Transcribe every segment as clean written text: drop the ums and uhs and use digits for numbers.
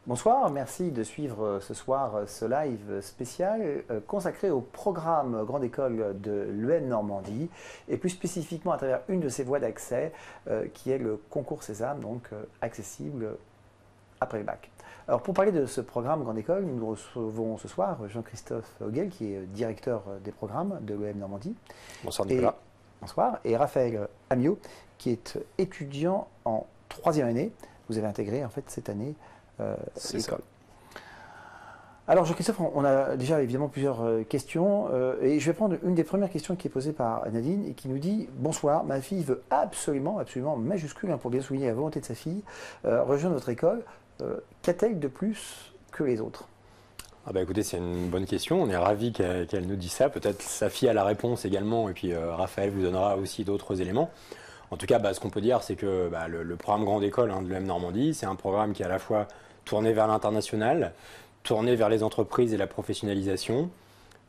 Bonsoir, merci de suivre ce soir ce live spécial consacré au programme Grande École de l'EM Normandie et plus spécifiquement à travers une de ses voies d'accès qui est le concours Sésame, donc accessible après le bac. Alors pour parler de ce programme Grande École, nous recevons ce soir Jean-Christophe Hoguel qui est directeur des programmes de l'EM Normandie. Bonsoir Nicolas. Bonsoir. Et Raphaël Amiot qui est étudiant en 3e année. Vous avez intégré en fait cette année l'école. Alors Jean-Christophe, on a déjà évidemment plusieurs questions et je vais prendre une des premières questions qui est posée par Nadine et qui nous dit « Bonsoir, ma fille veut absolument majuscule pour bien souligner la volonté de sa fille, rejoindre votre école. Qu'a-t-elle de plus que les autres ?» Écoutez, c'est une bonne question. On est ravis qu'elle nous dise ça. Peut-être sa fille a la réponse également et puis Raphaël vous donnera aussi d'autres éléments. En tout cas, ce qu'on peut dire, c'est que le programme Grande École de l'EM Normandie, c'est un programme qui est à la fois tourné vers l'international, tourné vers les entreprises et la professionnalisation.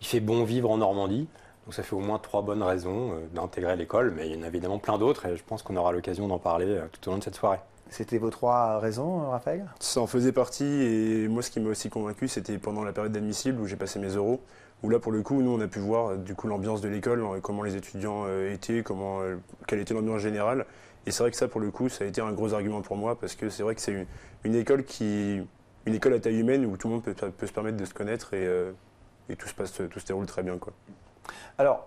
Il fait bon vivre en Normandie. Donc ça fait au moins 3 bonnes raisons d'intégrer l'école, mais il y en a évidemment plein d'autres et je pense qu'on aura l'occasion d'en parler tout au long de cette soirée. C'était vos 3 raisons, Raphaël? Ça en faisait partie et moi ce qui m'a aussi convaincu, c'était pendant la période d'admissible où j'ai passé mes oraux, où là pour le coup, nous on a pu voir du coup l'ambiance de l'école, comment les étudiants étaient, quelle était l'ambiance générale. Et c'est vrai que ça pour le coup, ça a été un gros argument pour moi parce que c'est vrai que c'est une école à taille humaine où tout le monde peut se permettre de se connaître et tout se déroule très bien, quoi. Alors,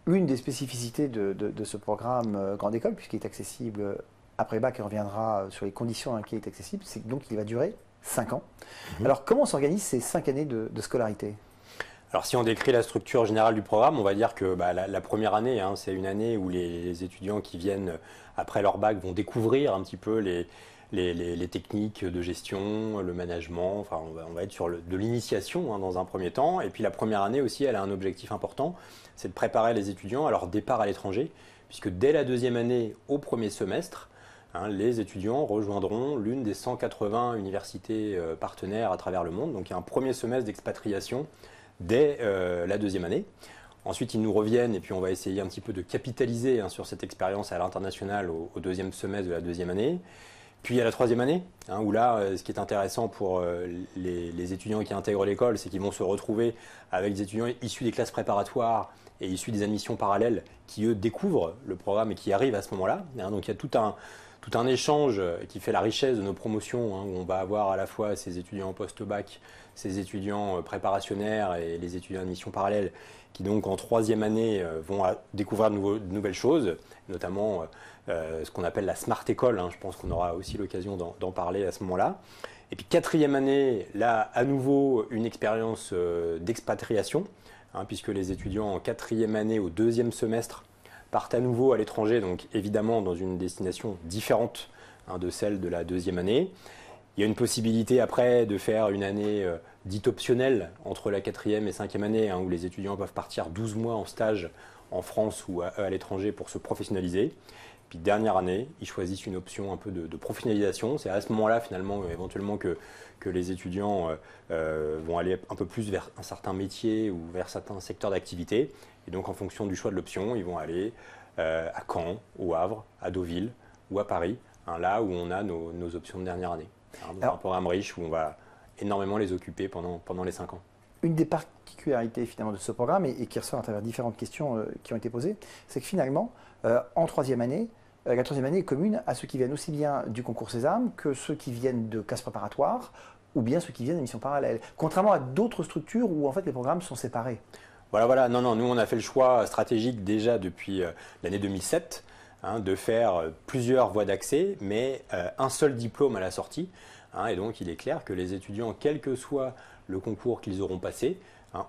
l'une des spécificités de ce programme Grande École, puisqu'il est accessible après bac, et on reviendra sur les conditions dans lesquelles il est accessible, c'est donc qu'il va durer 5 ans. Alors, comment s'organisent ces 5 années de scolarité? Alors, si on décrit la structure générale du programme, on va dire que la première année, c'est une année où les étudiants qui viennent après leur bac vont découvrir un petit peu les techniques de gestion, le management. Enfin, on va être sur de l'initiation dans un premier temps. Et puis la première année aussi, elle a un objectif important, c'est de préparer les étudiants à leur départ à l'étranger, puisque dès la 2e année, au premier semestre, les étudiants rejoindront l'une des 180 universités partenaires à travers le monde. Donc il y a un premier semestre d'expatriation dès la 2e année. Ensuite, ils nous reviennent et puis on va essayer un petit peu de capitaliser sur cette expérience à l'international au 2e semestre de la 2e année. Puis il y a la 3e année, où là, ce qui est intéressant pour les étudiants qui intègrent l'école, c'est qu'ils vont se retrouver avec des étudiants issus des classes préparatoires et issus des admissions parallèles qui, eux, découvrent le programme et qui arrivent à ce moment-là. Donc il y a tout un échange qui fait la richesse de nos promotions, où on va avoir à la fois ces étudiants post-bac, ces étudiants préparationnaires et les étudiants d'admission parallèle qui donc en 3e année vont découvrir de nouvelles choses, notamment ce qu'on appelle la Smart École. Je pense qu'on aura aussi l'occasion d'en parler à ce moment-là. Et puis 4e année, là à nouveau une expérience d'expatriation, puisque les étudiants en 4e année au 2e semestre partent à nouveau à l'étranger, donc évidemment dans une destination différente de celle de la 2e année. Il y a une possibilité après de faire une année dite optionnelle entre la 4e et 5e année, où les étudiants peuvent partir 12 mois en stage en France ou à l'étranger pour se professionnaliser. Puis dernière année, ils choisissent une option un peu de professionnalisation. C'est à ce moment-là finalement éventuellement que les étudiants vont aller un peu plus vers un certain métier ou vers certains secteurs d'activité. Et donc en fonction du choix de l'option, ils vont aller à Caen, au Havre, à Deauville ou à Paris, là où on a nos options de dernière année. Donc un programme riche où on va énormément les occuper pendant les 5 ans. Une des particularités finalement de ce programme et qui ressort à travers différentes questions qui ont été posées, c'est que finalement, en 3e année, la 3e année est commune à ceux qui viennent aussi bien du concours Sésame que ceux qui viennent de classes préparatoires ou bien ceux qui viennent d'émissions parallèles. Contrairement à d'autres structures où en fait les programmes sont séparés. Voilà. Non, nous on a fait le choix stratégique déjà depuis l'année 2007 de faire plusieurs voies d'accès, mais un seul diplôme à la sortie. Et donc il est clair que les étudiants, quel que soit le concours qu'ils auront passé,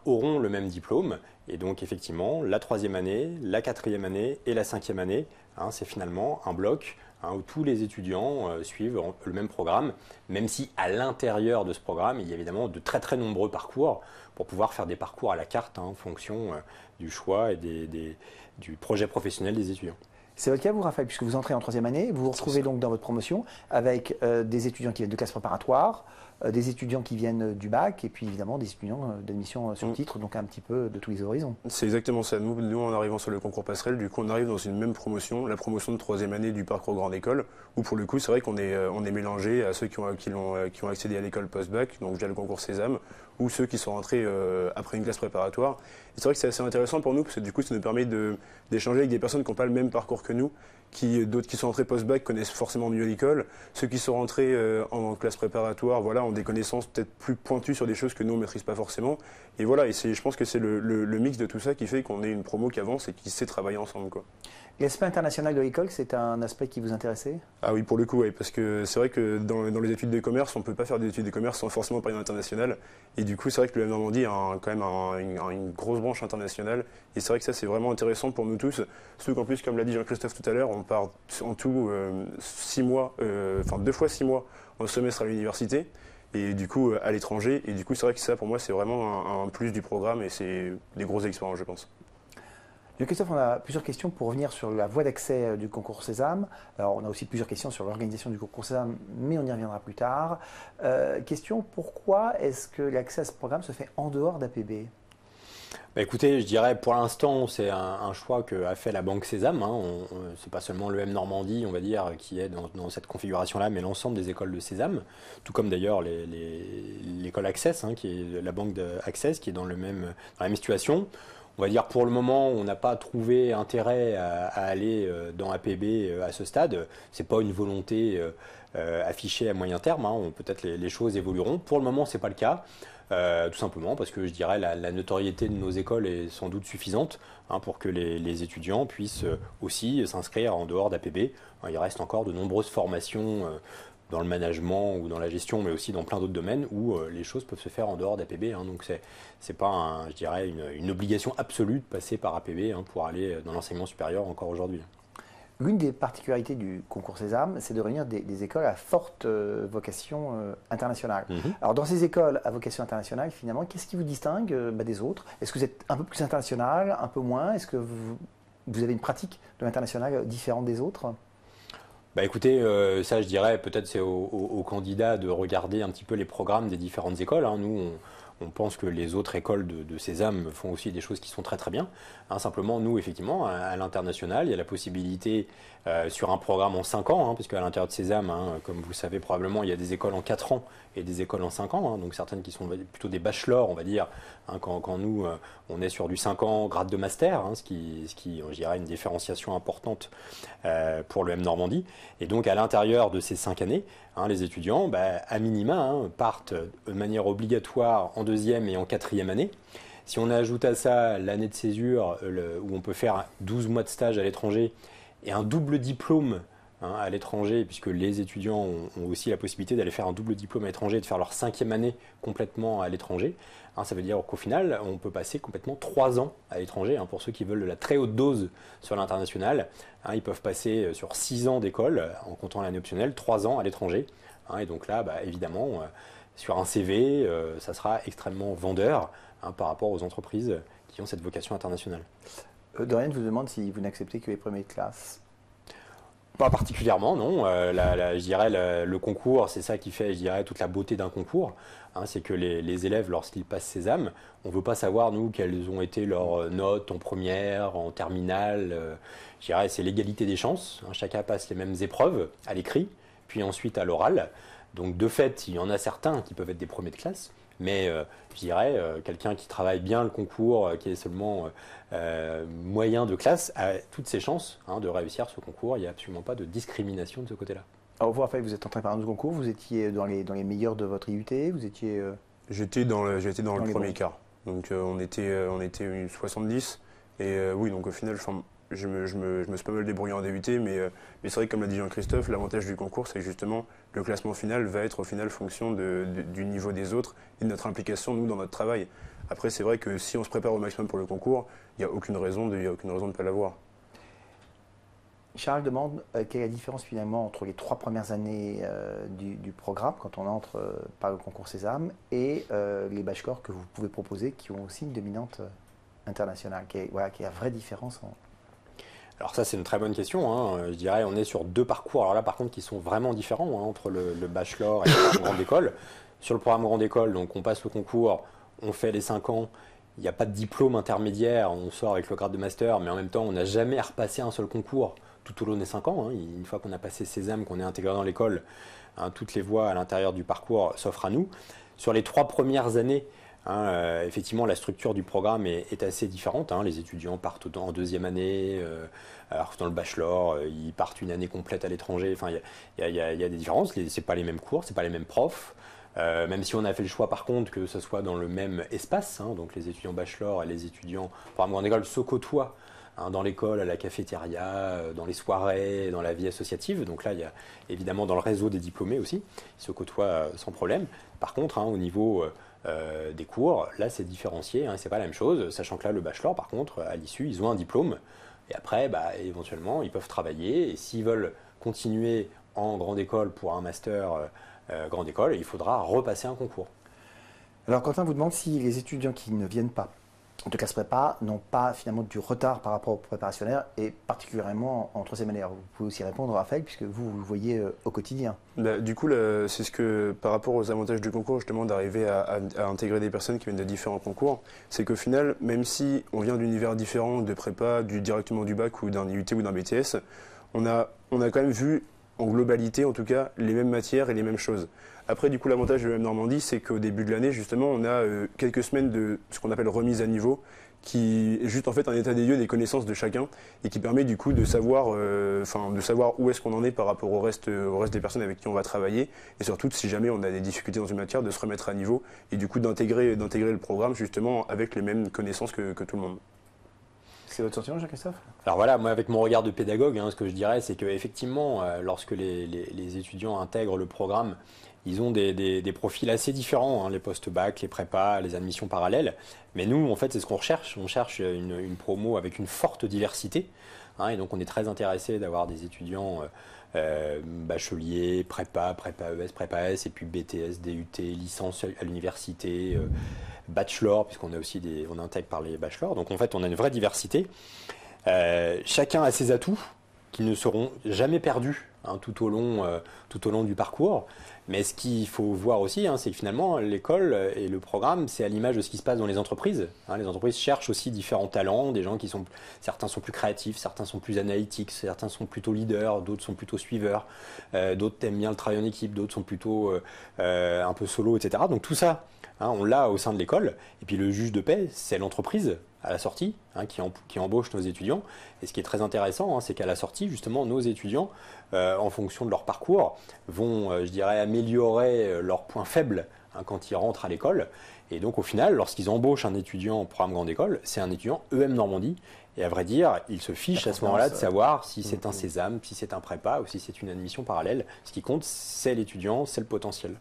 auront le même diplôme. Et donc effectivement, la 3e année, la 4e année et la 5e année, c'est finalement un bloc où tous les étudiants suivent le même programme, même si à l'intérieur de ce programme, il y a évidemment de très très nombreux parcours pour pouvoir faire des parcours à la carte en fonction du choix et du projet professionnel des étudiants. C'est votre cas, vous, Raphaël, puisque vous entrez en 3e année, vous vous retrouvez donc dans votre promotion avec des étudiants qui viennent de classes préparatoires, des étudiants qui viennent du bac et puis évidemment des étudiants d'admission sur titre, donc un petit peu de tous les horizons. C'est exactement ça. Nous, en arrivant sur le concours passerelle, du coup, on arrive dans une même promotion, la promotion de 3e année du parcours grande école, où pour le coup, c'est vrai qu'on est mélangé à ceux qui ont accédé à l'école post-bac, donc via le concours Sésame, ou ceux qui sont rentrés après une classe préparatoire. Et c'est vrai que c'est assez intéressant pour nous, parce que du coup, ça nous permet d'échanger avec des personnes qui n'ont pas le même parcours que nous, d'autres qui sont rentrés post-bac connaissent forcément mieux l'école, ceux qui sont rentrés en classe préparatoire ont des connaissances peut-être plus pointues sur des choses que nous on ne maîtrise pas forcément. Et voilà, je pense que c'est le mix de tout ça qui fait qu'on ait une promo qui avance et qui sait travailler ensemble, quoi. L'aspect international de l'école, c'est un aspect qui vous intéressait? Ah oui, pour le coup, oui, parce que c'est vrai que dans les études de commerce, on ne peut pas faire des études de commerce sans forcément parler international. Et du coup, c'est vrai que l'UM Normandie a quand même une grosse branche internationale. Et c'est vrai que ça, c'est vraiment intéressant pour nous tous. Surtout qu'en plus, comme l'a dit Jean-Christophe tout à l'heure, on part en tout 6 mois, 2 fois 6 mois en semestre à l'université. Et du coup, à l'étranger. Et du coup, c'est vrai que ça, pour moi, c'est vraiment un plus du programme et c'est des grosses expériences, je pense. Christophe, on a plusieurs questions pour revenir sur la voie d'accès du concours Sésame. Alors, on a aussi plusieurs questions sur l'organisation du concours Sésame, mais on y reviendra plus tard. Question, pourquoi est-ce que l'accès à ce programme se fait en dehors d'APB? Écoutez, je dirais pour l'instant, c'est un choix qu'a fait la Banque Sésame. C'est pas seulement l'EM Normandie, on va dire, qui est dans cette configuration-là, mais l'ensemble des écoles de Sésame, tout comme d'ailleurs l'école Access, qui est la banque Access, qui est dans la même situation. On va dire pour le moment, on n'a pas trouvé intérêt à aller dans APB à ce stade. C'est pas une volonté affichée à moyen terme. Peut-être les choses évolueront. Pour le moment, c'est pas le cas. Tout simplement parce que je dirais la notoriété de nos écoles est sans doute suffisante pour que les étudiants puissent aussi s'inscrire en dehors d'APB. Il reste encore de nombreuses formations dans le management ou dans la gestion, mais aussi dans plein d'autres domaines où les choses peuvent se faire en dehors d'APB. Donc c'est pas, je dirais, une obligation absolue de passer par APB pour aller dans l'enseignement supérieur encore aujourd'hui. L'une des particularités du concours Sésame, c'est de réunir des écoles à forte vocation internationale. Alors dans ces écoles à vocation internationale, finalement, qu'est-ce qui vous distingue des autres? Est-ce que vous êtes un peu plus international, un peu moins? Est-ce que vous avez une pratique de l'international différente des autres? Écoutez, ça je dirais peut-être c'est aux candidats de regarder un petit peu les programmes des différentes écoles. Nous, on pense que les autres écoles de Sésame font aussi des choses qui sont très très bien. Simplement, nous, effectivement, à l'international, il y a la possibilité sur un programme en 5 ans, puisque à l'intérieur de Sésame, comme vous le savez probablement, il y a des écoles en 4 ans et des écoles en 5 ans, donc certaines qui sont plutôt des bachelors, on va dire, quand nous, on est sur du 5 ans grade de master, ce qui je dirais, une différenciation importante pour l'EM Normandie. Et donc, à l'intérieur de ces 5 années, les étudiants, à minima, partent de manière obligatoire en 2e et en 4e année. Si on ajoute à ça l'année de césure, où on peut faire 12 mois de stage à l'étranger et un double diplôme à l'étranger, puisque les étudiants ont aussi la possibilité d'aller faire un double diplôme à l'étranger et de faire leur 5e année complètement à l'étranger, ça veut dire qu'au final, on peut passer complètement 3 ans à l'étranger. Pour ceux qui veulent de la très haute dose sur l'international, ils peuvent passer sur 6 ans d'école, en comptant l'année optionnelle, 3 ans à l'étranger. Et donc là, évidemment, sur un CV, ça sera extrêmement vendeur par rapport aux entreprises qui ont cette vocation internationale. Dorian vous demande si vous n'acceptez que les premiers de classe. Pas particulièrement, non. Je dirais le concours, c'est ça qui fait, je dirais, toute la beauté d'un concours. C'est que les élèves, lorsqu'ils passent Sésame, on ne veut pas savoir, nous, quelles ont été leurs notes en première, en terminale. Je dirais, c'est l'égalité des chances. Chacun passe les mêmes épreuves à l'écrit, puis ensuite à l'oral. Donc, de fait, il y en a certains qui peuvent être des premiers de classe. Mais je dirais, quelqu'un qui travaille bien le concours, qui est seulement moyen de classe, a toutes ses chances de réussir ce concours. Il n'y a absolument pas de discrimination de ce côté-là. Alors vous, Raphaël, vous êtes entré par un autre concours, vous étiez dans les meilleurs de votre IUT, vous étiez... J'étais dans le premier quart. Donc on était 70. Et oui, donc au final, je me suis pas mal débrouillé en DUT, mais c'est vrai que comme l'a dit Jean-Christophe, l'avantage du concours, c'est que justement le classement final va être au final fonction du niveau des autres et de notre implication, nous, dans notre travail. Après, c'est vrai que si on se prépare au maximum pour le concours, il n'y a aucune raison de ne pas l'avoir. Charles demande quelle est la différence finalement entre les 3 premières années du programme, quand on entre par le concours Sésame, et les bachelors que vous pouvez proposer, qui ont aussi une dominante internationale. Quelle est la vraie différence Alors ça, c'est une très bonne question. Je dirais on est sur 2 parcours, alors là par contre qui sont vraiment différents entre le bachelor et la grande école. sur le programme grande école, donc on passe le concours, on fait les 5 ans, il n'y a pas de diplôme intermédiaire, on sort avec le grade de master, mais en même temps, on n'a jamais repassé un seul concours tout au long des 5 ans. Hein. Une fois qu'on a passé Sésame, qu'on est intégré dans l'école, hein, toutes les voies à l'intérieur du parcours s'offrent à nous. Sur les 3 premières années, hein, effectivement, la structure du programme est assez différente. Hein. Les étudiants partent en 2e année, alors dans le bachelor, ils partent une année complète à l'étranger. Enfin, il y a des différences. Ce n'est pas les mêmes cours, ce n'est pas les mêmes profs. Même si on a fait le choix par contre que ce soit dans le même espace, hein, donc les étudiants bachelor et les étudiants programme grande école se côtoient hein, dans l'école, à la cafétéria, dans les soirées, dans la vie associative. Donc là, il y a évidemment dans le réseau des diplômés aussi, ils se côtoient sans problème. Par contre, hein, au niveau des cours, là c'est différencié, hein, c'est pas la même chose, sachant que là le bachelor par contre, à l'issue, ils ont un diplôme et après, éventuellement, ils peuvent travailler et s'ils veulent continuer en grande école pour un master grande école, il faudra repasser un concours. Alors Quentin vous demande si les étudiants qui ne viennent pas de classe prépa n'ont pas finalement du retard par rapport aux préparationnaires et particulièrement en 3e année. Alors, vous pouvez aussi répondre Raphaël puisque vous le voyez au quotidien. Du coup, c'est ce que par rapport aux avantages du concours, justement d'arriver à intégrer des personnes qui viennent de différents concours, c'est qu'au final, même si on vient d'univers différents, de prépa, directement du bac ou d'un IUT ou d'un BTS, on a quand même vu en globalité, en tout cas, les mêmes matières et les mêmes choses. Après, du coup, l'avantage de l'EM Normandie, c'est qu'au début de l'année, justement, on a quelques semaines de ce qu'on appelle remise à niveau, qui est juste en fait un état des lieux des connaissances de chacun et qui permet du coup de savoir où est-ce qu'on en est par rapport au reste des personnes avec qui on va travailler et surtout si jamais on a des difficultés dans une matière, de se remettre à niveau et du coup d'intégrer le programme justement avec les mêmes connaissances que tout le monde. C'est votre sentiment, Jean-Christophe ? Alors voilà, moi avec mon regard de pédagogue, hein, ce que je dirais, c'est qu'effectivement, lorsque les étudiants intègrent le programme, ils ont des profils assez différents, hein, les post-bac, les prépas, les admissions parallèles. Mais nous, en fait, c'est ce qu'on recherche. On cherche une promo avec une forte diversité. Hein, et donc, on est très intéressé d'avoir des étudiants bacheliers, prépa ES, prépa S, et puis BTS, DUT, licence à l'université, bachelor, puisqu'on a aussi on intègre par les bachelors. Donc, en fait, on a une vraie diversité. Chacun a ses atouts qui ne seront jamais perdus hein, tout au long du parcours. Mais ce qu'il faut voir aussi, hein, c'est que finalement, l'école et le programme, c'est à l'image de ce qui se passe dans les entreprises. Hein, les entreprises cherchent aussi différents talents, des gens certains sont plus créatifs, certains sont plus analytiques, certains sont plutôt leaders, d'autres sont plutôt suiveurs, d'autres aiment bien le travail en équipe, d'autres sont plutôt un peu solo, etc. Donc tout ça, hein, on l'a au sein de l'école. Et puis le juge de paix, c'est l'entreprise à la sortie hein, qui embauche nos étudiants. Et ce qui est très intéressant, hein, c'est qu'à la sortie, justement, nos étudiants, en fonction de leur parcours, vont, je dirais, améliorer leurs points faibles hein, quand ils rentrent à l'école. Et donc, au final, lorsqu'ils embauchent un étudiant au programme grande école, c'est un étudiant EM Normandie. Et à vrai dire, ils se fichent à ce moment-là de savoir si c'est un sésame, si c'est un prépa ou si c'est une admission parallèle. Ce qui compte, c'est l'étudiant, c'est le potentiel.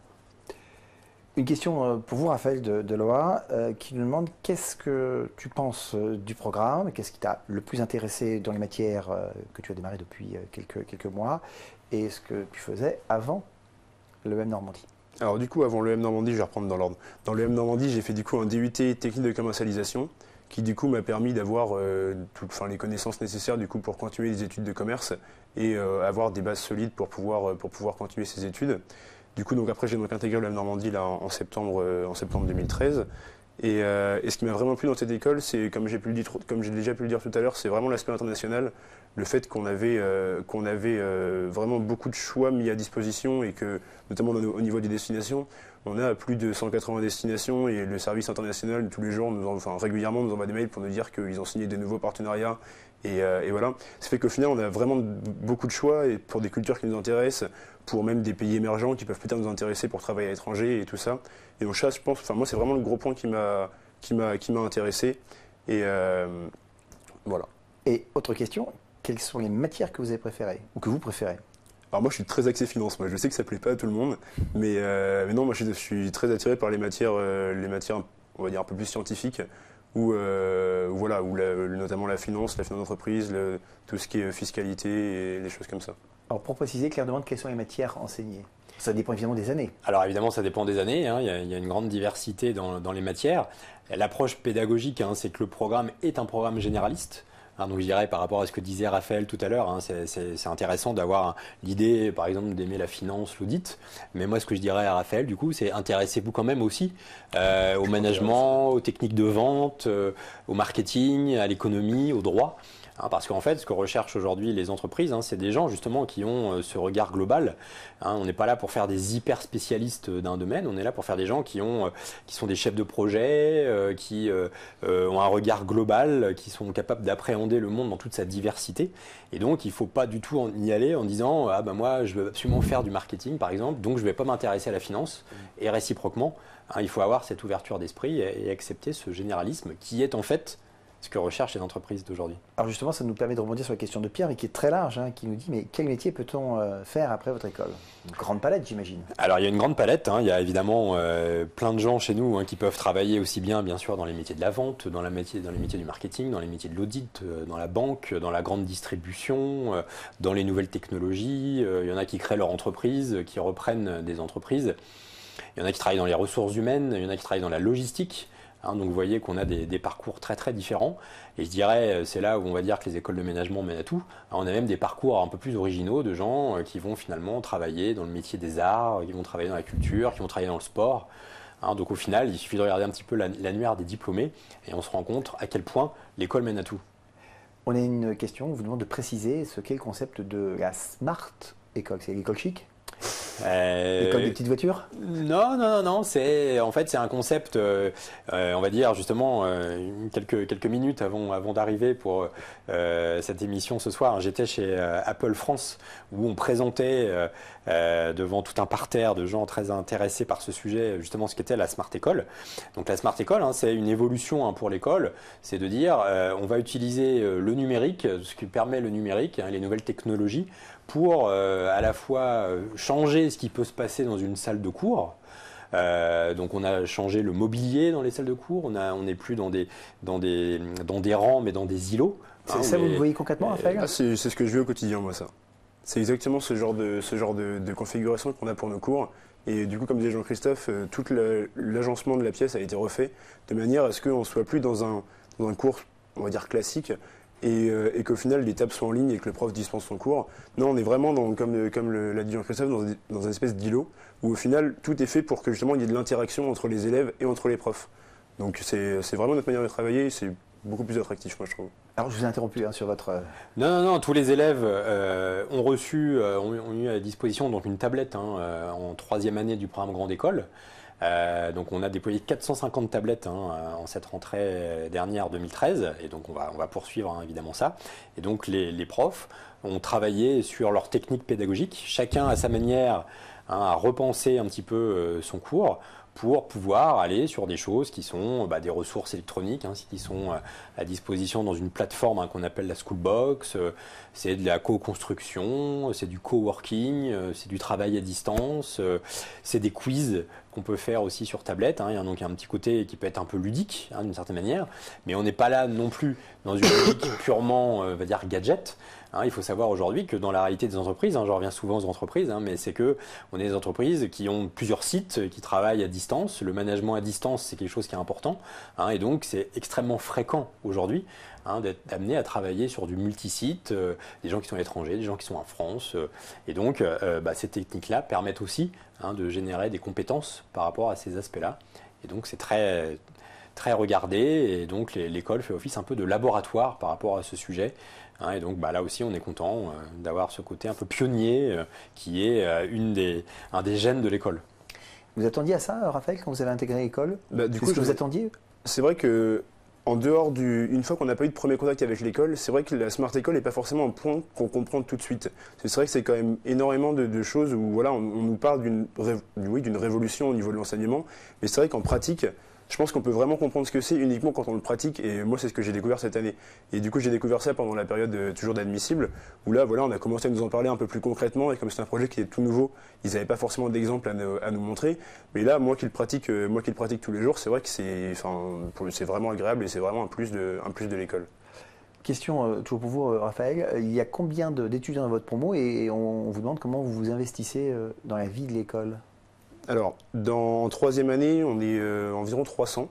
Une question pour vous, Raphaël de Loa, qui nous demande qu'est-ce que tu penses du programme, qu'est-ce qui t'a le plus intéressé dans les matières que tu as démarré depuis quelques mois, et ce que tu faisais avant l'EM Normandie. Alors du coup, avant l'EM Normandie, je vais reprendre dans l'ordre. Dans l'EM Normandie, j'ai fait du coup un DUT technique de commercialisation, qui du coup m'a permis d'avoir les connaissances nécessaires du coup pour continuer les études de commerce et avoir des bases solides pour pouvoir continuer ces études. Du coup, donc après, j'ai donc intégré l'EM Normandie là, en septembre 2013. Et ce qui m'a vraiment plu dans cette école, c'est, comme j'ai déjà pu le dire tout à l'heure, c'est vraiment l'aspect international. Le fait qu'on avait vraiment beaucoup de choix mis à disposition et que, notamment au niveau des destinations, on a plus de 180 destinations et le service international, tous les jours, régulièrement, nous envoie des mails pour nous dire qu'ils ont signé de nouveaux partenariats. Et voilà. Ça fait qu'au final, on a vraiment beaucoup de choix et pour des cultures qui nous intéressent, pour même des pays émergents qui peuvent peut-être nous intéresser pour travailler à l'étranger et tout ça. Et donc ça, je pense, moi, c'est vraiment le gros point qui m'a intéressé. Et voilà. Et autre question, quelles sont les matières que vous avez préférées ou que vous préférez ? Alors moi, je suis très axé finance. Moi, je sais que ça plaît pas à tout le monde, mais non, moi, je suis très attiré par les matières, on va dire un peu plus scientifiques, où notamment la finance d'entreprise, tout ce qui est fiscalité et des choses comme ça. Alors pour préciser, Claire demande quelles sont les matières enseignées. Ça dépend évidemment des années. Alors évidemment, ça dépend des années. Hein. Il y a une grande diversité dans les matières. L'approche pédagogique, hein, c'est que le programme est un programme généraliste. Donc je dirais par rapport à ce que disait Raphaël tout à l'heure, c'est intéressant d'avoir l'idée par exemple d'aimer la finance, l'audit, mais moi ce que je dirais à Raphaël du coup c'est intéressez-vous quand même aussi au management, aux techniques de vente, au marketing, à l'économie, au droit. Parce qu'en fait, ce que recherchent aujourd'hui les entreprises, c'est des gens justement qui ont ce regard global. On n'est pas là pour faire des hyper spécialistes d'un domaine, on est là pour faire des gens qui sont des chefs de projet, qui ont un regard global, qui sont capables d'appréhender le monde dans toute sa diversité. Et donc, il ne faut pas du tout y aller en disant « Ah ben moi, je veux absolument faire du marketing, par exemple, donc je ne vais pas m'intéresser à la finance. » Et réciproquement, il faut avoir cette ouverture d'esprit et accepter ce généralisme qui est en fait ce que recherchent les entreprises d'aujourd'hui. Alors justement, ça nous permet de rebondir sur la question de Pierre, mais qui est très large, qui nous dit, mais quel métier peut-on faire après votre école? Une grande palette, j'imagine. Alors il y a une grande palette, il y a évidemment plein de gens chez nous qui peuvent travailler aussi bien sûr dans les métiers de la vente, dans les métiers du marketing, dans les métiers de l'audit, dans la banque, dans la grande distribution, dans les nouvelles technologies. Il y en a qui créent leur entreprise, qui reprennent des entreprises. Il y en a qui travaillent dans les ressources humaines, il y en a qui travaillent dans la logistique. Donc vous voyez qu'on a des parcours très très différents et je dirais c'est là où on va dire que les écoles de management mènent à tout. On a même des parcours un peu plus originaux de gens qui vont finalement travailler dans le métier des arts, qui vont travailler dans la culture, qui vont travailler dans le sport. Donc au final il suffit de regarder un petit peu l'annuaire des diplômés et on se rend compte à quel point l'école mène à tout. On a une question, on vous demande de préciser ce qu'est le concept de la Smart École. C'est l'école chic? L'école des petites voitures? Non. C'est un concept, on va dire justement quelques minutes avant d'arriver pour cette émission ce soir. J'étais chez Apple France où on présentait devant tout un parterre de gens très intéressés par ce sujet justement ce qu'était la Smart École. Donc la Smart École, c'est une évolution pour l'école. C'est de dire on va utiliser le numérique, ce qui permet le numérique, les nouvelles technologies, pour à la fois changer ce qui peut se passer dans une salle de cours. Donc on a changé le mobilier dans les salles de cours, on n'est plus dans des rangs mais dans des îlots. Ça vous le voyez concrètement, Raphaël? C'est ce que je vis au quotidien, moi, ça. C'est exactement ce genre de configuration qu'on a pour nos cours. Et du coup, comme disait Jean-Christophe, tout l'agencement de la pièce a été refait de manière à ce qu'on ne soit plus dans un cours, on va dire, classique, et qu'au final les tables soient en ligne et que le prof dispense son cours. Non, on est vraiment, comme l'a dit Jean-Christophe, dans une espèce d'îlot où au final tout est fait pour que justement il y ait de l'interaction entre les élèves et entre les profs. Donc c'est vraiment notre manière de travailler et c'est beaucoup plus attractif, moi je trouve. Alors je vous ai interrompu sur votre... Non, tous les élèves ont eu à disposition donc une tablette en 3e année du programme Grande École. Donc on a déployé 450 tablettes en cette rentrée dernière 2013 et donc on va poursuivre évidemment ça. Et donc les profs ont travaillé sur leur technique pédagogique, chacun à sa manière à repenser un petit peu son cours pour pouvoir aller sur des choses qui sont des ressources électroniques, qui sont à disposition dans une plateforme qu'on appelle la Schoolbox. C'est de la co-construction, c'est du coworking, c'est du travail à distance, c'est des quiz qu'on peut faire aussi sur tablette. Donc il y a un petit côté qui peut être un peu ludique d'une certaine manière, mais on n'est pas là non plus dans une logique purement, on va dire, gadget. Il faut savoir aujourd'hui que dans la réalité des entreprises, je reviens souvent aux entreprises, mais c'est que on est des entreprises qui ont plusieurs sites, qui travaillent à distance. Le management à distance, c'est quelque chose qui est important, et donc c'est extrêmement fréquent aujourd'hui d'être amené à travailler sur du multisite, des gens qui sont à l'étranger, des gens qui sont en France, et donc ces techniques-là permettent aussi de générer des compétences par rapport à ces aspects-là, et donc c'est très très regardé, et donc l'école fait office un peu de laboratoire par rapport à ce sujet. Et donc là aussi on est content d'avoir ce côté un peu pionnier qui est un des gènes de l'école. Vous attendiez à ça, Raphaël, quand vous avez intégré l'école? Du coup, vous attendiez? C'est vrai que en dehors une fois qu'on n'a pas eu de premier contact avec l'école, c'est vrai que la Smart École n'est pas forcément un point qu'on comprend tout de suite. C'est vrai que c'est quand même énormément de choses où voilà, on nous parle d'une révolution au niveau de l'enseignement, mais c'est vrai qu'en pratique, je pense qu'on peut vraiment comprendre ce que c'est uniquement quand on le pratique, et moi c'est ce que j'ai découvert cette année. Et du coup j'ai découvert ça pendant la période toujours d'admissible, où là voilà, on a commencé à nous en parler un peu plus concrètement, et comme c'est un projet qui est tout nouveau, ils n'avaient pas forcément d'exemple à nous montrer. Mais là, moi qui le pratique tous les jours, c'est vrai que c'est vraiment agréable et c'est vraiment un plus de l'école. Question toujours pour vous, Raphaël. Il y a combien d'étudiants dans votre promo, et on vous demande comment vous vous investissez dans la vie de l'école? Alors, en 3e année, on est environ 300.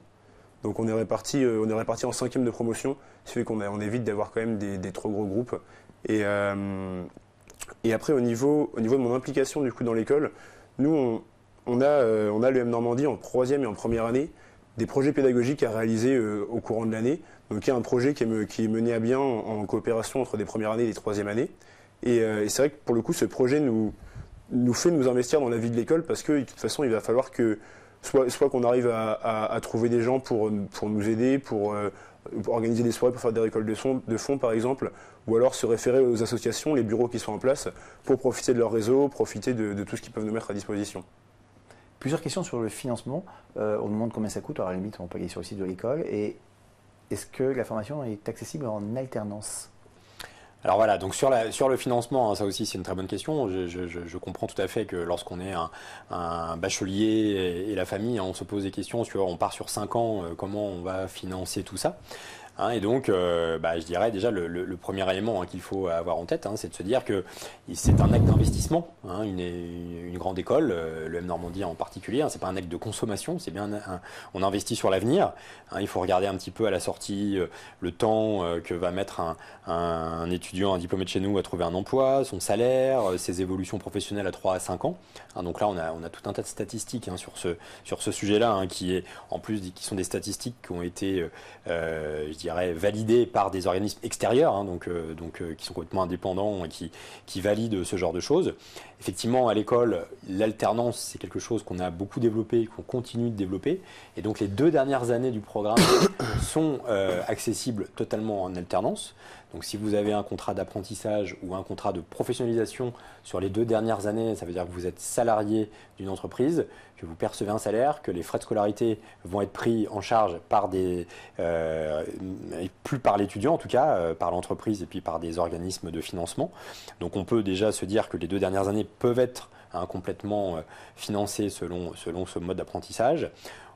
Donc on est réparti en 5e de promotion, ce qui fait qu'on évite d'avoir quand même des trop gros groupes. Et après, au niveau de mon implication du coup dans l'école, nous, on a l'EM Normandie en 3e et en première année, des projets pédagogiques à réaliser au courant de l'année. Donc il y a un projet qui est mené à bien en coopération entre des premières années et des troisième années. Et c'est vrai que pour le coup, ce projet nous fait nous investir dans la vie de l'école parce que de toute façon, il va falloir que soit qu'on arrive à trouver des gens pour nous aider, pour organiser des soirées, pour faire des récoltes de fonds par exemple, ou alors se référer aux associations, les bureaux qui sont en place, pour profiter de leur réseau, profiter de tout ce qu'ils peuvent nous mettre à disposition. Plusieurs questions sur le financement. On nous demande combien ça coûte. Alors à la limite, on peut aller sur le site de l'école. Et est-ce que la formation est accessible en alternance ? Alors voilà, donc sur le financement, hein, ça aussi c'est une très bonne question. Je comprends tout à fait que lorsqu'on est un bachelier et la famille, hein, on se pose des questions sur, on part sur 5 ans, comment on va financer tout ça. Hein, et donc, je dirais déjà le premier élément, hein, qu'il faut avoir en tête, hein, c'est de se dire que c'est un acte d'investissement, hein, une grande école, l'EM Normandie en particulier, hein, c'est pas un acte de consommation, c'est bien on investit sur l'avenir. Hein, il faut regarder un petit peu à la sortie le temps que va mettre un étudiant, un diplômé de chez nous à trouver un emploi, son salaire, ses évolutions professionnelles à 3 à 5 ans. Hein, donc là, on a tout un tas de statistiques, hein, sur ce sujet-là, hein, qui sont des statistiques qui ont été, validés par des organismes extérieurs, hein, qui sont complètement indépendants et qui valident ce genre de choses. Effectivement, à l'école, l'alternance, c'est quelque chose qu'on a beaucoup développé, qu'on continue de développer. Et donc, les 2 dernières années du programme sont accessibles totalement en alternance. Donc, si vous avez un contrat d'apprentissage ou un contrat de professionnalisation sur les 2 dernières années, ça veut dire que vous êtes salarié d'une entreprise, que vous percevez un salaire, que les frais de scolarité vont être pris en charge par plus par l'étudiant en tout cas, par l'entreprise et puis par des organismes de financement. Donc on peut déjà se dire que les 2 dernières années peuvent être, hein, complètement financées selon ce mode d'apprentissage.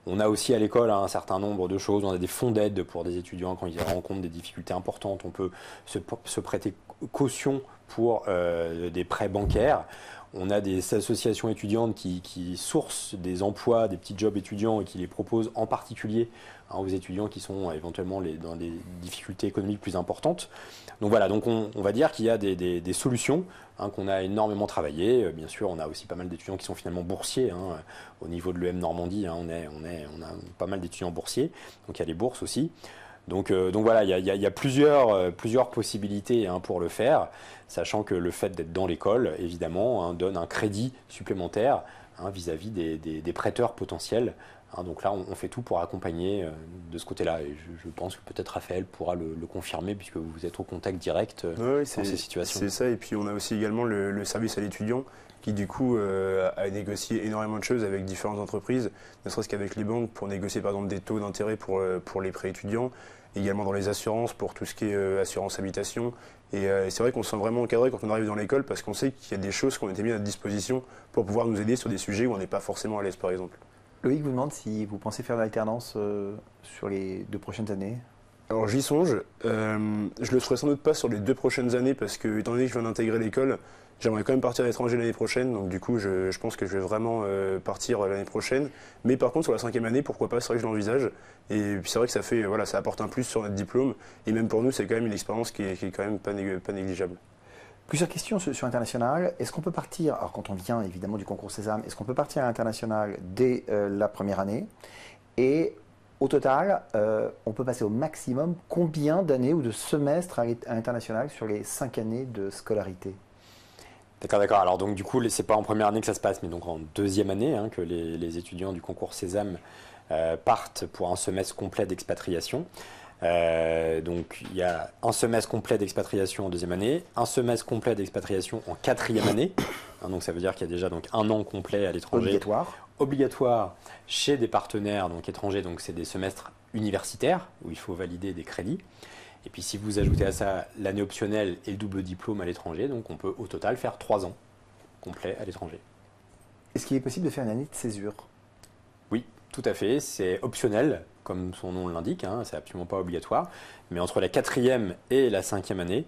On a aussi à l'école un certain nombre de choses. On a des fonds d'aide pour des étudiants quand ils rencontrent des difficultés importantes. On peut se prêter caution pour des prêts bancaires. On a des associations étudiantes qui sourcent des emplois, des petits jobs étudiants et qui les proposent en particulier, hein, aux étudiants qui sont éventuellement dans des difficultés économiques plus importantes. Donc voilà, donc on va dire qu'il y a des solutions, hein, qu'on a énormément travaillé. Bien sûr, on a aussi pas mal d'étudiants qui sont finalement boursiers, hein, au niveau de l'EM Normandie, hein, on a pas mal d'étudiants boursiers, donc il y a les bourses aussi. Donc voilà, il y a plusieurs possibilités, hein, pour le faire, sachant que le fait d'être dans l'école, évidemment, hein, donne un crédit supplémentaire, hein, vis-à-vis des prêteurs potentiels. Hein, donc là, on fait tout pour accompagner de ce côté-là. Et je pense que peut-être Raphaël pourra le confirmer, puisque vous êtes au contact direct dans ces situations. C'est ça, et puis on a aussi également le service à l'étudiant, qui du coup a négocié énormément de choses avec différentes entreprises, ne serait-ce qu'avec les banques pour négocier par exemple des taux d'intérêt pour les prêts étudiants, également dans les assurances pour tout ce qui est assurance habitation. Et c'est vrai qu'on se sent vraiment encadré quand on arrive dans l'école parce qu'on sait qu'il y a des choses qui ont été mises à notre disposition pour pouvoir nous aider sur des sujets où on n'est pas forcément à l'aise par exemple. Loïc vous demande si vous pensez faire de l'alternance sur les 2 prochaines années. Alors j'y songe, je le ferai sans doute pas sur les 2 prochaines années parce que étant donné que je viens d'intégrer l'école, j'aimerais quand même partir à l'étranger l'année prochaine, donc du coup je pense que je vais vraiment partir l'année prochaine. Mais par contre sur la 5e année, pourquoi pas, c'est vrai que je l'envisage. Et puis c'est vrai que ça apporte un plus sur notre diplôme, et même pour nous c'est quand même une expérience qui est quand même pas négligeable. Plusieurs questions sur l'international. Est-ce qu'on peut partir, alors quand on vient évidemment du concours Sésame, est-ce qu'on peut partir à l'international dès la première année ? Et au total, on peut passer au maximum combien d'années ou de semestres à l'international sur les 5 années de scolarité ? D'accord. Alors donc du coup, c'est pas en première année que ça se passe, mais donc en 2e année, hein, que les étudiants du concours Sésame partent pour un semestre complet d'expatriation. Donc il y a un semestre complet d'expatriation en 2e année, un semestre complet d'expatriation en 4e année. Hein, donc ça veut dire qu'il y a déjà donc 1 an complet à l'étranger. Obligatoire chez des partenaires donc étrangers. Donc c'est des semestres universitaires où il faut valider des crédits. Et puis si vous ajoutez à ça l'année optionnelle et le double diplôme à l'étranger, donc on peut au total faire 3 ans complets à l'étranger. Est-ce qu'il est possible de faire une année de césure ? Oui. Tout à fait, c'est optionnel, comme son nom l'indique, c'est absolument pas obligatoire. Mais entre la 4e et la 5e année,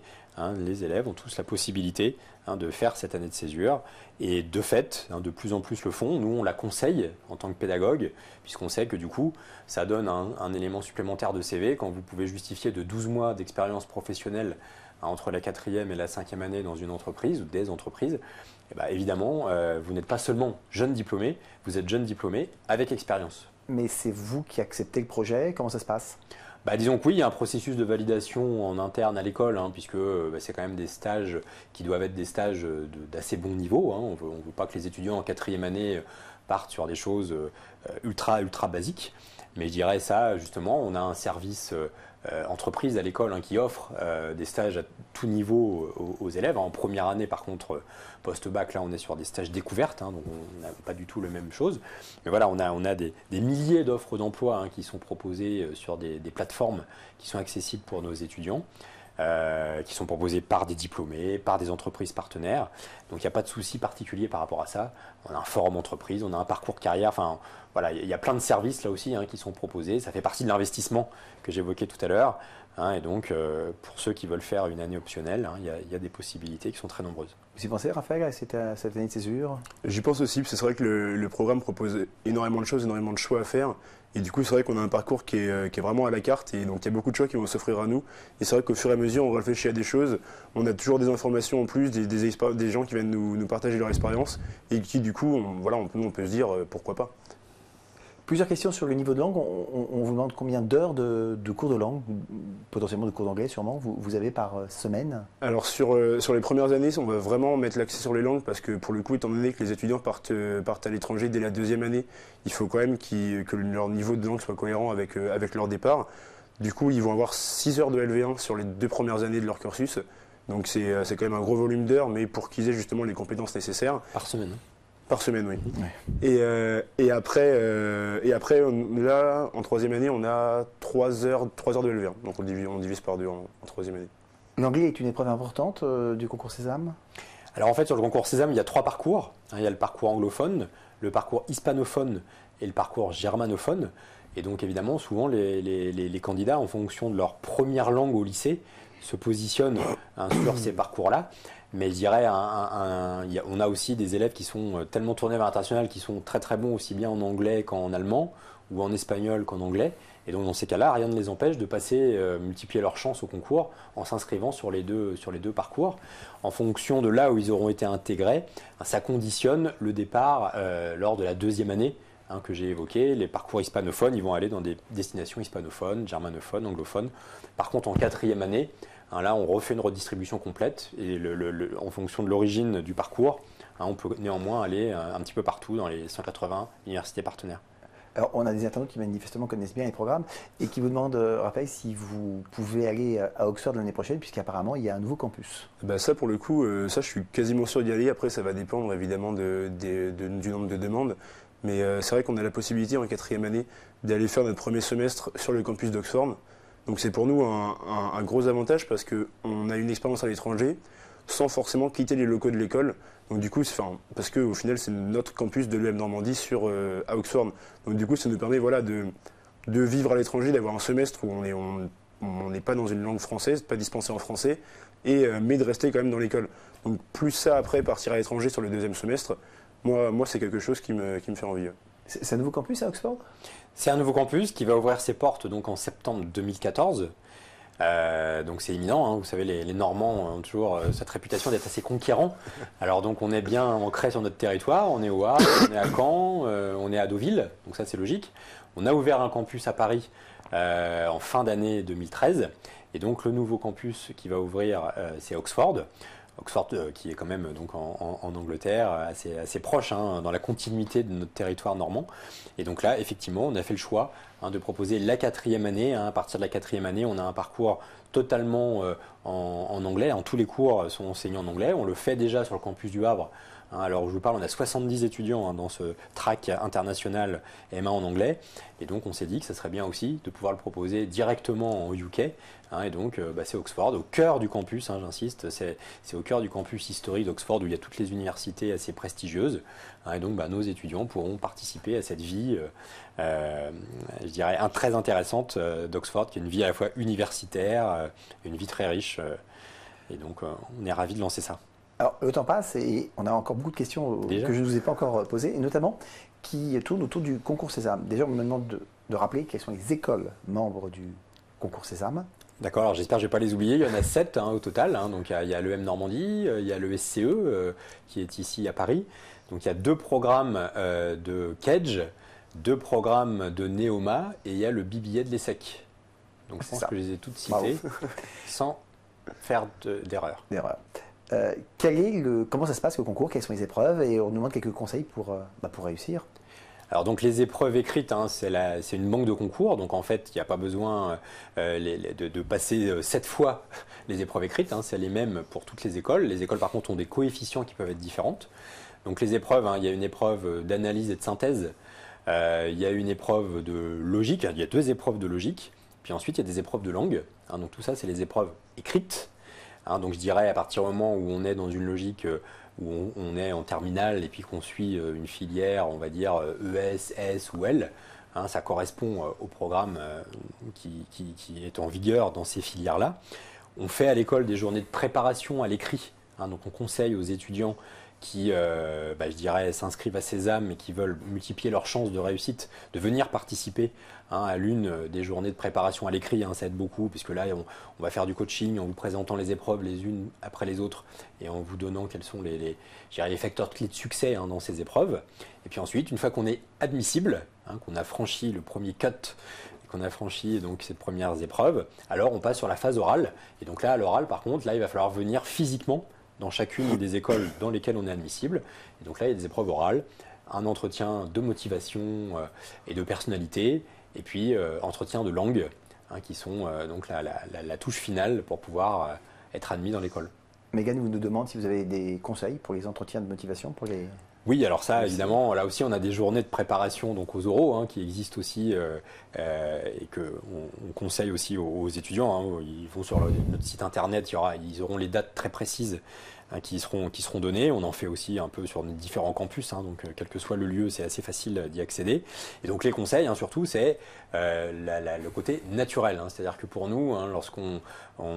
les élèves ont tous la possibilité de faire cette année de césure. Et de fait, de plus en plus le font. Nous, on la conseille en tant que pédagogue, puisqu'on sait que du coup, ça donne un élément supplémentaire de CV quand vous pouvez justifier de 12 mois d'expérience professionnelle entre la 4e et la 5e année dans une entreprise ou des entreprises. Et évidemment, vous n'êtes pas seulement jeune diplômé, vous êtes jeune diplômé avec expérience. Mais c'est vous qui acceptez le projet, comment ça se passe ? Disons que oui, il y a un processus de validation en interne à l'école, puisque c'est quand même des stages qui doivent être des stages d'assez bon niveau. On ne veut pas que les étudiants en 4e année partent sur des choses ultra basiques. Mais je dirais ça, justement, on a un service entreprise à l'école qui offre des stages à tout niveau aux élèves. En première année, par contre, post-bac, là, on est sur des stages découvertes, donc on n'a pas du tout la même chose. Mais voilà, on a des milliers d'offres d'emploi qui sont proposées sur des plateformes qui sont accessibles pour nos étudiants. Qui sont proposés par des diplômés, par des entreprises partenaires. Donc il n'y a pas de souci particulier par rapport à ça. On a un forum entreprise, on a un parcours carrière. Enfin voilà, il y a plein de services là aussi qui sont proposés. Ça fait partie de l'investissement que j'évoquais tout à l'heure. Et donc pour ceux qui veulent faire une année optionnelle, il y a des possibilités qui sont très nombreuses. Vous y pensez, Raphaël, à cette année de césure ? J'y pense aussi, parce que c'est vrai que le programme propose énormément de choses, énormément de choix à faire. Et du coup, c'est vrai qu'on a un parcours qui est vraiment à la carte. Et donc, il y a beaucoup de choix qui vont s'offrir à nous. Et c'est vrai qu'au fur et à mesure, on réfléchit à des choses. On a toujours des informations en plus, des gens qui viennent nous partager leur expérience. Et qui, du coup, on peut se dire pourquoi pas. Plusieurs questions sur le niveau de langue. On vous demande combien d'heures de cours de langue, potentiellement de cours d'anglais sûrement, vous avez par semaine ? Alors sur les premières années, on va vraiment mettre l'accent sur les langues parce que pour le coup, étant donné que les étudiants partent à l'étranger dès la 2e année, il faut quand même que leur niveau de langue soit cohérent avec leur départ. Du coup, ils vont avoir 6 heures de LV1 sur les 2 premières années de leur cursus. Donc c'est quand même un gros volume d'heures, mais pour qu'ils aient justement les compétences nécessaires. Par semaine. Par semaine, oui. Ouais. Et après, là, en 3e année, on a 3 heures de LV1. Donc on divise par 2 en 3e année. L'anglais est une épreuve importante du concours Sésame ? Alors en fait, sur le concours Sésame, il y a 3 parcours. Il y a le parcours anglophone, le parcours hispanophone et le parcours germanophone. Et donc évidemment, souvent, les candidats, en fonction de leur première langue au lycée, se positionnent sur ces parcours-là. Mais je dirais, on a aussi des élèves qui sont tellement tournés vers l'international, qui sont très très bons aussi bien en anglais qu'en allemand, ou en espagnol qu'en anglais. Et donc dans ces cas-là, rien ne les empêche de multiplier leurs chances au concours en s'inscrivant sur les deux parcours. En fonction de là où ils auront été intégrés, ça conditionne le départ lors de la 2e année que j'ai évoqué. Les parcours hispanophones, ils vont aller dans des destinations hispanophones, germanophones, anglophones. Par contre, en 4e année, là, on refait une redistribution complète et en fonction de l'origine du parcours, on peut néanmoins aller un petit peu partout dans les 180 universités partenaires. Alors, on a des internautes qui manifestement connaissent bien les programmes et qui vous demandent, Raphaël, si vous pouvez aller à Oxford l'année prochaine, puisqu'apparemment, il y a un nouveau campus. Ça, pour le coup, je suis quasiment sûr d'y aller. Après, ça va dépendre évidemment du nombre de demandes. Mais c'est vrai qu'on a la possibilité en 4e année d'aller faire notre premier semestre sur le campus d'Oxford. Donc c'est pour nous un gros avantage parce qu'on a une expérience à l'étranger sans forcément quitter les locaux de l'école. Donc du coup, parce qu'au final, c'est notre campus de l'EM Normandie à Oxford. Donc du coup, ça nous permet de vivre à l'étranger, d'avoir un semestre où on n'est pas dans une langue française, pas dispensé en français, mais de rester quand même dans l'école. Donc plus ça après, partir à l'étranger sur le 2e semestre, moi c'est quelque chose qui me fait envie. C'est un nouveau campus à Oxford ? C'est un nouveau campus qui va ouvrir ses portes donc en septembre 2014. Donc c'est imminent, vous savez, les Normands ont toujours cette réputation d'être assez conquérants. Alors donc on est bien ancré sur notre territoire, on est au Havre, on est à Caen, on est à Deauville, donc ça c'est logique. On a ouvert un campus à Paris en fin d'année 2013, et donc le nouveau campus qui va ouvrir c'est Oxford. Oxford qui est quand même donc en Angleterre, assez proche dans la continuité de notre territoire normand. Et donc là, effectivement, on a fait le choix de proposer la 4e année. À partir de la 4e année, on a un parcours totalement en anglais. Tous les cours sont enseignés en anglais. On le fait déjà sur le campus du Havre Alors, je vous parle, on a 70 étudiants dans ce track international M1 en anglais. Et donc, on s'est dit que ça serait bien aussi de pouvoir le proposer directement en UK. Et donc, c'est Oxford, au cœur du campus, j'insiste, c'est au cœur du campus historique d'Oxford où il y a toutes les universités assez prestigieuses. Et donc, nos étudiants pourront participer à cette vie, je dirais, très intéressante d'Oxford, qui est une vie à la fois universitaire, une vie très riche. Et donc, on est ravis de lancer ça. Alors, le temps passe et on a encore beaucoup de questions que je ne vous ai pas encore posées, et notamment qui tournent autour du concours Sésame. Déjà, on me demande de rappeler quelles sont les écoles membres du concours Sésame. D'accord, alors j'espère que je ne vais pas les oublier. Il y en a 7 au total. Donc il y a l'EM Normandie, il y a le SCE qui est ici à Paris. Donc il y a 2 programmes de Kedge, 2 programmes de Neoma et il y a le BBA de l'ESSEC. Donc je pense que je les ai toutes citées sans faire d'erreur. Comment ça se passe le concours? Quelles sont les épreuves? Et on nous demande quelques conseils pour réussir. Alors donc les épreuves écrites, c'est une banque de concours, donc en fait il n'y a pas besoin de passer 7 fois les épreuves écrites, c'est les mêmes pour toutes les écoles. Les écoles par contre ont des coefficients qui peuvent être différentes. Donc les épreuves, il y a une épreuve d'analyse et de synthèse, il y a une épreuve de logique, il y a 2 épreuves de logique, puis ensuite il y a des épreuves de langue, donc tout ça c'est les épreuves écrites. Donc je dirais à partir du moment où on est dans une logique où on est en terminale et puis qu'on suit une filière, on va dire ES, S ou L, ça correspond au programme qui est en vigueur dans ces filières-là. On fait à l'école des journées de préparation à l'écrit, donc on conseille aux étudiants qui, je dirais, s'inscrivent à Sésame et qui veulent multiplier leurs chances de réussite, de venir participer à l'une des journées de préparation à l'écrit. Ça aide beaucoup, puisque là, on va faire du coaching en vous présentant les épreuves les unes après les autres et en vous donnant quels sont les facteurs clés de succès dans ces épreuves. Et puis ensuite, une fois qu'on est admissible, qu'on a franchi le premier cut, qu'on a franchi donc ces premières épreuves, alors on passe sur la phase orale. Et donc là, à l'oral, par contre, là, il va falloir venir physiquement dans chacune des écoles dans lesquelles on est admissible. Et donc là, il y a des épreuves orales, un entretien de motivation et de personnalité, et puis entretien de langue, qui sont donc la touche finale pour pouvoir être admis dans l'école. Mégane vous nous demande si vous avez des conseils pour les entretiens de motivation pour les... Oui, alors ça, évidemment, là aussi, on a des journées de préparation donc aux oraux qui existent aussi et qu'on conseille aussi aux étudiants. Ils vont sur notre site internet, ils auront les dates très précises qui seront données. On en fait aussi un peu sur nos différents campus, donc quel que soit le lieu, c'est assez facile d'y accéder. Et donc les conseils, surtout, c'est le côté naturel. C'est-à-dire que pour nous, lorsqu'on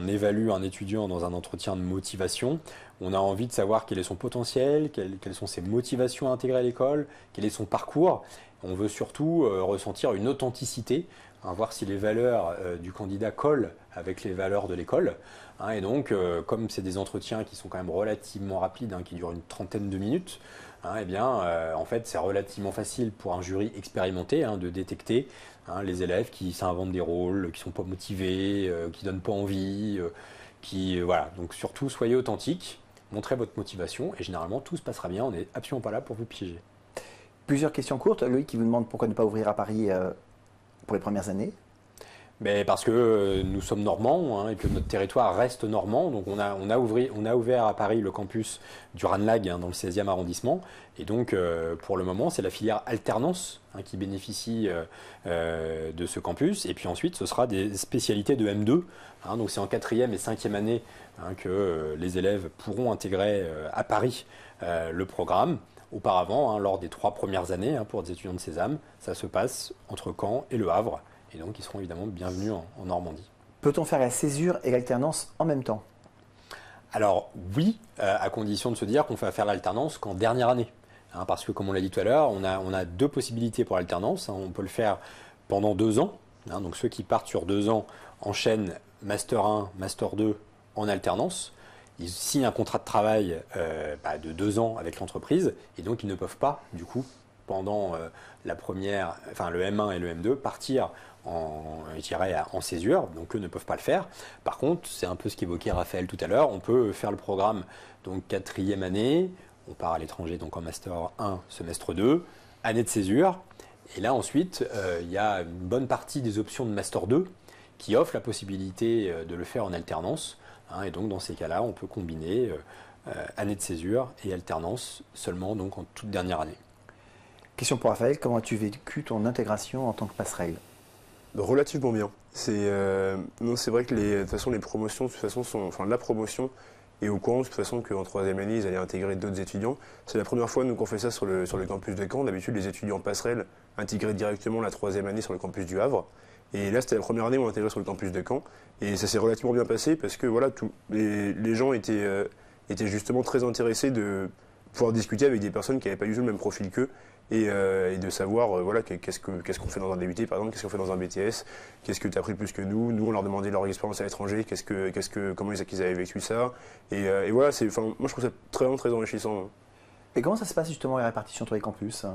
évalue un étudiant dans un entretien de motivation, on a envie de savoir quel est son potentiel, quelles sont ses motivations à intégrer à l'école, quel est son parcours. On veut surtout ressentir une authenticité, voir si les valeurs du candidat collent avec les valeurs de l'école. Et donc, comme c'est des entretiens qui sont quand même relativement rapides, qui durent une trentaine de minutes, en fait, c'est relativement facile pour un jury expérimenté de détecter les élèves qui s'inventent des rôles, qui ne sont pas motivés, qui ne donnent pas envie, voilà. Donc surtout, soyez authentiques. Montrez votre motivation et généralement tout se passera bien, on n'est absolument pas là pour vous piéger. Plusieurs questions courtes. Loïc qui vous demande pourquoi ne pas ouvrir à Paris pour les premières années. Mais parce que nous sommes normands et que notre territoire reste normand. Donc on a ouvert à Paris le campus du Ranelagh dans le 16e arrondissement. Et donc pour le moment c'est la filière alternance qui bénéficie de ce campus. Et puis ensuite ce sera des spécialités de M2. Donc c'est en 4e et 5e année que les élèves pourront intégrer à Paris le programme. Auparavant, lors des 3 premières années pour des étudiants de Sésame, ça se passe entre Caen et Le Havre. Et donc, ils seront évidemment bienvenus en Normandie. Peut-on faire la césure et l'alternance en même temps? Alors oui, à condition de se dire qu'on va faire l'alternance qu'en dernière année. Parce que comme on l'a dit tout à l'heure, on a 2 possibilités pour l'alternance. On peut le faire pendant 2 ans. Donc ceux qui partent sur 2 ans enchaînent Master 1, Master 2 en alternance. Ils signent un contrat de travail de 2 ans avec l'entreprise et donc ils ne peuvent pas, du coup, pendant le M1 et le M2, partir en césure, donc eux ne peuvent pas le faire. Par contre, c'est un peu ce qu'évoquait Raphaël tout à l'heure, on peut faire le programme donc 4e année, on part à l'étranger donc en Master 1, semestre 2, année de césure, et là ensuite, il y a une bonne partie des options de Master 2 qui offrent la possibilité de le faire en alternance, et donc dans ces cas-là, on peut combiner année de césure et alternance seulement donc en toute dernière année. Question pour Raphaël, comment as-tu vécu ton intégration en tant que passerelle? Relativement bien. Non, c'est vrai que de toute façon, les promotions, de toute façon, la promotion est au courant de toute façon qu'en troisième année, ils allaient intégrer d'autres étudiants. C'est la première fois nous qu'on fait ça sur le campus de Caen. D'habitude, les étudiants passerelles intégraient directement la troisième année sur le campus du Havre. Et là, c'était la première année où on intégrait sur le campus de Caen. Et ça s'est relativement bien passé parce que voilà, les gens étaient justement très intéressés de pouvoir discuter avec des personnes qui n'avaient pas du tout le même profil qu'eux. Et de savoir voilà, qu'est-ce qu'on fait dans un DUT par exemple, qu'est-ce qu'on fait dans un BTS, qu'est-ce que tu as appris plus que nous. Nous, on leur demandait leur expérience à l'étranger, comment ils avaient vécu ça. Et voilà, moi je trouve ça très, très enrichissant. Et comment ça se passe justement la répartition entre les campus?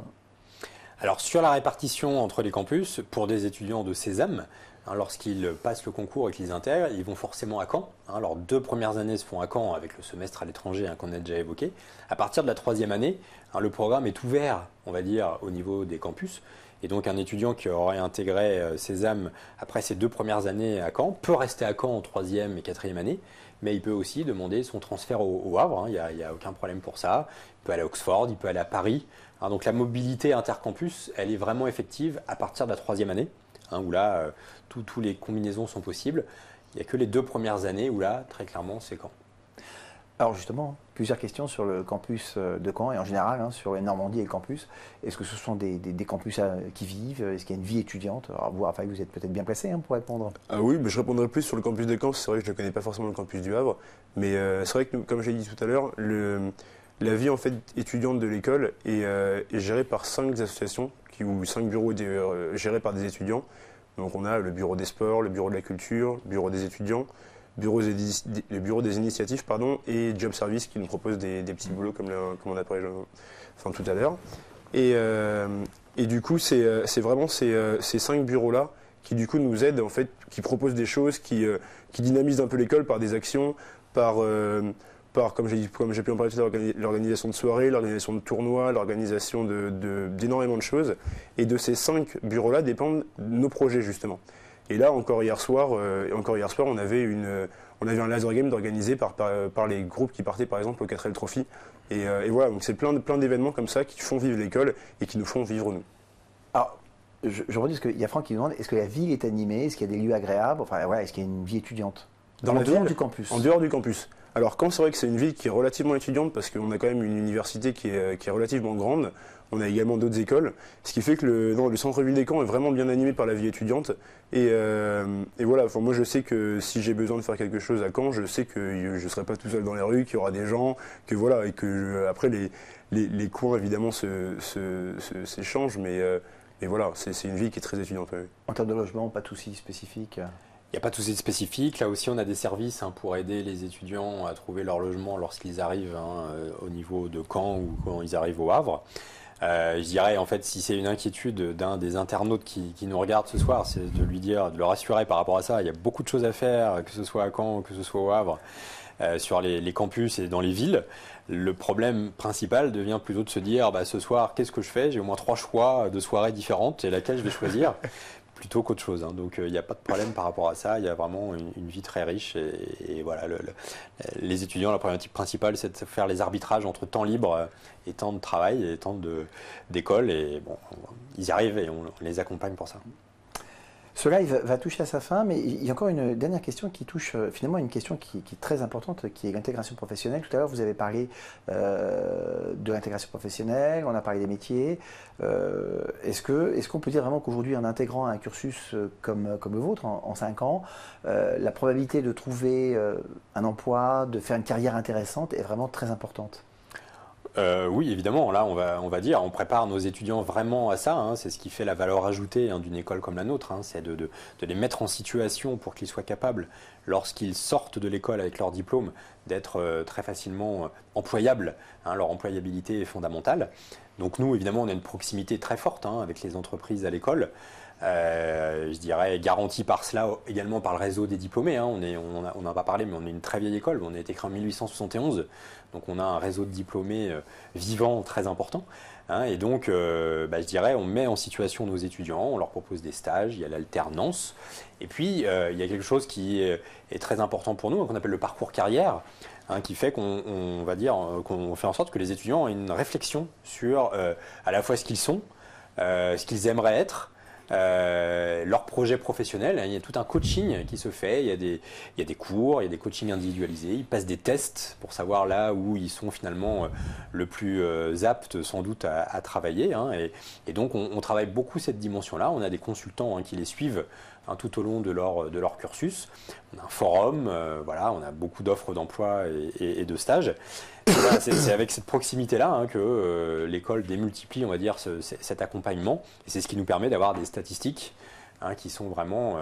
Alors sur la répartition entre les campus, pour des étudiants de Sésame, lorsqu'ils passent le concours et qu'ils intègrent, ils vont forcément à Caen. Leurs 2 premières années se font à Caen avec le semestre à l'étranger qu'on a déjà évoqué. À partir de la 3e année, le programme est ouvert, on va dire, au niveau des campus. Et donc un étudiant qui aurait intégré Sésame après ses 2 premières années à Caen peut rester à Caen en 3e et 4e année, mais il peut aussi demander son transfert au Havre, il n'y a aucun problème pour ça. Il peut aller à Oxford, il peut aller à Paris. Donc la mobilité intercampus, elle est vraiment effective à partir de la 3e année, où là, toutes les combinaisons sont possibles. Il n'y a que les 2 premières années où là, très clairement, c'est Caen. Alors justement, plusieurs questions sur le campus de Caen et en général sur la Normandie et le campus. Est-ce que ce sont des campus qui vivent? Est-ce qu'il y a une vie étudiante? Alors vous, Raphaël, vous êtes peut-être bien placé pour répondre. Ah oui, je répondrai plus sur le campus de Caen, c'est vrai que je ne connais pas forcément le campus du Havre. Mais c'est vrai que, comme j'ai dit tout à l'heure, la vie en fait étudiante de l'école est gérée par 5 associations ou 5 bureaux gérés par des étudiants. Donc on a le bureau des sports, le bureau de la culture, le bureau des étudiants, le bureau des initiatives et Job Service qui nous propose des petits boulots comme on a parlé tout à l'heure. Et du coup, c'est vraiment ces 5 bureaux-là qui du coup nous aident, en fait, qui proposent des choses, qui dynamisent un peu l'école par des actions, comme j'ai pu en parler tout à l'heure, l'organisation de soirées, l'organisation de tournois, l'organisation d'énormément de choses. Et de ces 5 bureaux-là dépendent nos projets, justement. Et là, encore hier soir, on avait un laser game d'organisé par les groupes qui partaient, par exemple, au 4L Trophy. Et voilà, donc c'est plein d'événements comme ça qui font vivre l'école et qui nous font vivre nous. Alors, je redis, parce qu'il y a Franck qui nous demande, est-ce que la ville est animée? Est-ce qu'il y a des lieux agréables? Enfin, voilà, est-ce qu'il y a une vie étudiante en dehors du campus? En dehors du campus. Alors, Caen, c'est vrai que c'est une ville qui est relativement étudiante parce qu'on a quand même une université qui est relativement grande. On a également d'autres écoles, ce qui fait que le centre-ville des Caen est vraiment bien animé par la vie étudiante. Et voilà, moi je sais que si j'ai besoin de faire quelque chose à Caen, je sais que je ne serai pas tout seul dans les rues, qu'il y aura des gens, que voilà, et que après les cours évidemment s'échangent, mais voilà, c'est une ville qui est très étudiante. Oui. En termes de logement, pas de soucis spécifiques? Il n'y a pas de souci spécifique. Là aussi, on a des services pour aider les étudiants à trouver leur logement lorsqu'ils arrivent au niveau de Caen ou quand ils arrivent au Havre. Je dirais, en fait, si c'est une inquiétude d'un des internautes qui nous regarde ce soir, c'est de le rassurer par rapport à ça. Il y a beaucoup de choses à faire, que ce soit à Caen, que ce soit au Havre, sur les campus et dans les villes. Le problème principal devient plutôt de se dire, ce soir, qu'est-ce que je fais? J'ai au moins 3 choix de soirées différentes et laquelle je vais choisir plutôt qu'autre chose. Donc il n'y a pas de problème par rapport à ça. Il y a vraiment une vie très riche. Et voilà, les étudiants, la problématique principale, c'est de faire les arbitrages entre temps libre et temps de travail et temps d'école. Et bon, ils y arrivent et on les accompagne pour ça. Ce live va toucher à sa fin, mais il y a encore une dernière question qui touche finalement une question qui est très importante, qui est l'intégration professionnelle. Tout à l'heure, vous avez parlé de l'intégration professionnelle, on a parlé des métiers. Est-ce qu'on peut dire vraiment qu'aujourd'hui, en intégrant un cursus comme le vôtre, en 5 ans, la probabilité de trouver un emploi, de faire une carrière intéressante est vraiment très importante? Oui, évidemment. Là, on va dire, on prépare nos étudiants vraiment à ça. C'est ce qui fait la valeur ajoutée d'une école comme la nôtre. C'est de les mettre en situation pour qu'ils soient capables, lorsqu'ils sortent de l'école avec leur diplôme, d'être très facilement employables. Leur employabilité est fondamentale. Donc nous, évidemment, on a une proximité très forte avec les entreprises à l'école. Je dirais garantie par cela également par le réseau des diplômés. On n'en a pas parlé, mais on est une très vieille école. On a été créé en 1871, donc on a un réseau de diplômés vivant très important. Et donc, je dirais, on met en situation nos étudiants, on leur propose des stages, il y a l'alternance. Et puis, il y a quelque chose qui est très important pour nous, qu'on appelle le parcours carrière. qui fait qu'on va dire qu'on fait en sorte que les étudiants aient une réflexion sur à la fois ce qu'ils sont, ce qu'ils aimeraient être, leur projet professionnel. Il y a tout un coaching qui se fait, il y a des cours, il y a des coachings individualisés, ils passent des tests pour savoir là où ils sont finalement le plus aptes sans doute à travailler. Et donc on travaille beaucoup cette dimension-là, on a des consultants qui les suivent tout au long de leur cursus. On a un forum, voilà, on a beaucoup d'offres d'emploi et de stages. Et voilà, c'est avec cette proximité-là que l'école démultiplie, on va dire, cet accompagnement. Et c'est ce qui nous permet d'avoir des statistiques qui sont vraiment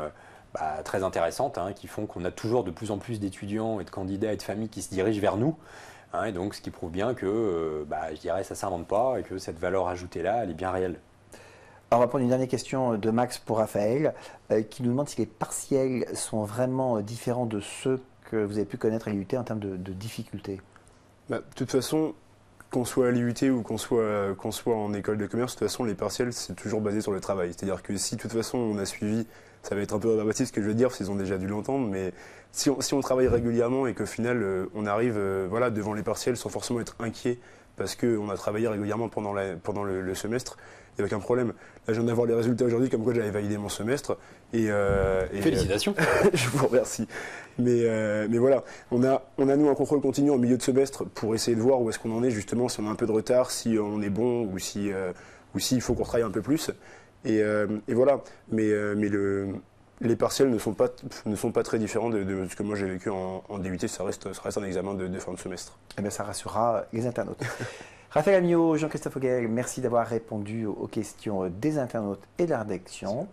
très intéressantes, qui font qu'on a toujours de plus en plus d'étudiants et de candidats et de familles qui se dirigent vers nous. Et donc, ce qui prouve bien que, je dirais, ça ne s'invente pas et que cette valeur ajoutée-là, elle est bien réelle. Alors on va prendre une dernière question de Max pour Raphaël, qui nous demande si les partiels sont vraiment différents de ceux que vous avez pu connaître à l'IUT en termes de difficultés. De toute façon, qu'on soit à l'IUT ou qu'on soit en école de commerce, de toute façon, les partiels, c'est toujours basé sur le travail. C'est-à-dire que si de toute façon on a suivi, ça va être un peu rébarbatif ce que je veux dire, parce qu'ils ont déjà dû l'entendre, mais si on travaille régulièrement et qu'au final on arrive devant les partiels sans forcément être inquiet, parce qu'on a travaillé régulièrement pendant le semestre, il n'y a aucun problème. Là, je viens d'avoir les résultats aujourd'hui, comme quoi j'avais validé mon semestre. Félicitations. Je vous remercie. Mais voilà, on a nous un contrôle continu en milieu de semestre pour essayer de voir où est-ce qu'on en est justement, si on a un peu de retard, si on est bon ou s'il faut qu'on travaille un peu plus. Et voilà. Mais les partiels ne sont pas très différents de ce que moi j'ai vécu en DUT. Ça reste un examen de fin de semestre. Eh bien, ça rassurera les internautes. Raphaël Amiot, Jean-Christophe Auguel, merci d'avoir répondu aux questions des internautes et de la rédaction.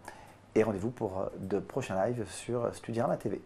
Et rendez-vous pour de prochains lives sur Studyrama TV.